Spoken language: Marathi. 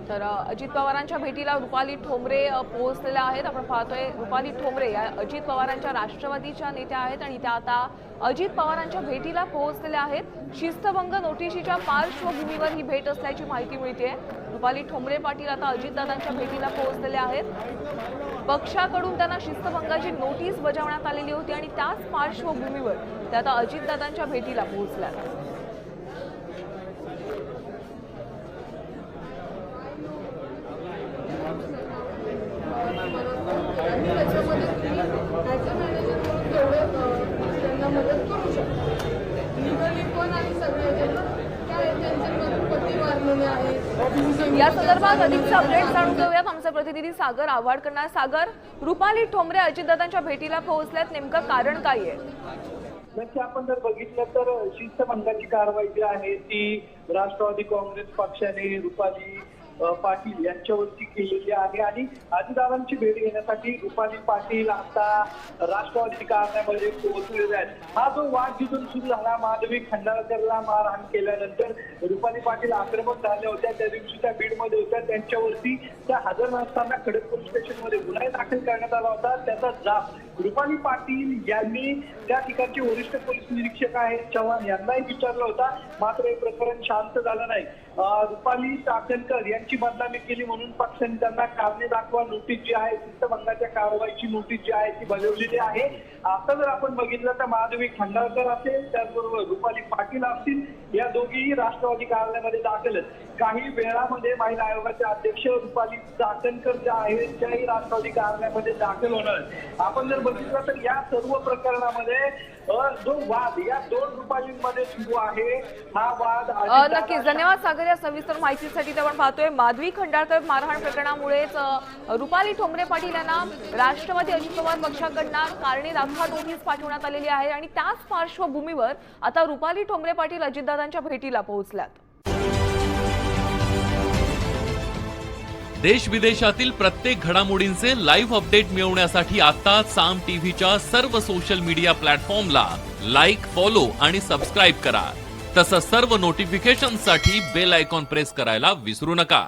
तर अजित पवारांच्या भेटीला रुपाली ठोंबरे पोहोचलेल्या आहेत। आपण पाहतोय रुपाली ठोंबरे या अजित पवारांच्या राष्ट्रवादीच्या नेत्या आहेत आणि त्या आता अजित पवारांच्या भेटीला पोहोचलेल्या आहेत। शिस्तभंग नोटिशीच्या पार्श्वभूमीवर ही भेट असल्याची माहिती मिळते। रुपाली ठोंबरे पाटील आता अजितदादांच्या भेटीला पोहोचलेल्या आहेत। पक्षाकडून त्यांना शिस्तभंगाची नोटीस बजावण्यात आलेली होती आणि त्याच पार्श्वभूमीवर त्या आता अजितदादांच्या भेटीला पोहोचल्या। या संदर्भात अधिकचे अपडेट जाणून घेऊयात। आमचे प्रतिनिधी सागर आव्हाड करणार। सागर, रुपाली ठोंबरे अजितदादांच्या भेटीला पोहोचल्यात, नेमकं कारण काय आहे? नक्की आपण जर बघितलं तर शिस्तभंगाची कारवाई जी आहे ती राष्ट्रवादी काँग्रेस पक्षाने रुपाली पाटील यांच्यावरती केलेली आहे आणि अजितदादांची भेट घेण्यासाठी रुपाली पाटील आता राष्ट्रवादी कार्यालयामध्ये पोहोचलेले आहेत। हा जो वाद जिथून सुरू झाला, माधवी खंडाळकरला मारहाण केल्यानंतर रुपाली पाटील आक्रमक झाल्या होत्या, त्या दिवशी त्या बीडमध्ये होत्या, त्यांच्यावरती त्या हजर नसताना खडक पोलीस स्टेशनमध्ये गुन्हा दाखल करण्यात आला होता। त्याचा जाब रुपाली पाटील यांनी त्या ठिकाणचे वरिष्ठ पोलीस निरीक्षक आहेत चव्हाण यांनाही विचारला होता, मात्र हे प्रकरण शांत झालं नाही। रुपाली टाकणकर यांची बदनामी केली म्हणून पक्षाने त्यांना कारणे दाखवा नोटीस जी आहे, शिस्तभंगाच्या कारवाईची नोटीस जी आहे ती बजावलेली आहे। आता जर आपण बघितलं तर माधवी खंडाळकर असेल, त्याचबरोबर रुपाली पाटील असतील, या दोघीही राष्ट्रवादी कार्यालयामध्ये दाखल आहेत। काही वेळामध्ये महिला आयोगाचे अध्यक्ष रुपाली टाकणकर ज्या आहेत त्याही राष्ट्रवादी कार्यालयामध्ये दाखल होणार। आपण जर बघितलं तर या सर्व प्रकरणामध्ये जो वाद या दोन रुपालींमध्ये सुरू आहे, हा वाद नक्कीच। धन्यवाद सागर या सविस्तर माहितीसाठी। आपण पाहतोय माधवी खंडाळकर मारहाण प्रकरणामुळेच रुपाली ठोंबरे पाटील यांना राष्ट्रवादी अजित पवार पक्षाकडून कारणे दाखवा नोटीस पाठवण्यात आलेली आहे आणि त्याच पार्श्वभूमीवर आता रुपाली ठोंबरे पाटील अजितदादांच्या भेटीला पोहोचल्यात। देश विदेशातील प्रत्येक घडामोडींचे लाईव्ह अपडेट मिळवण्यासाठी आता साम टीव्हीच्या सर्व सोशल मीडिया प्लॅटफॉर्मला लाईक, फॉलो आणि सबस्क्राईब करा। तसंच सर्व नोटिफिकेशनसाठी बेल आयकॉन प्रेस करायला विसरू नका।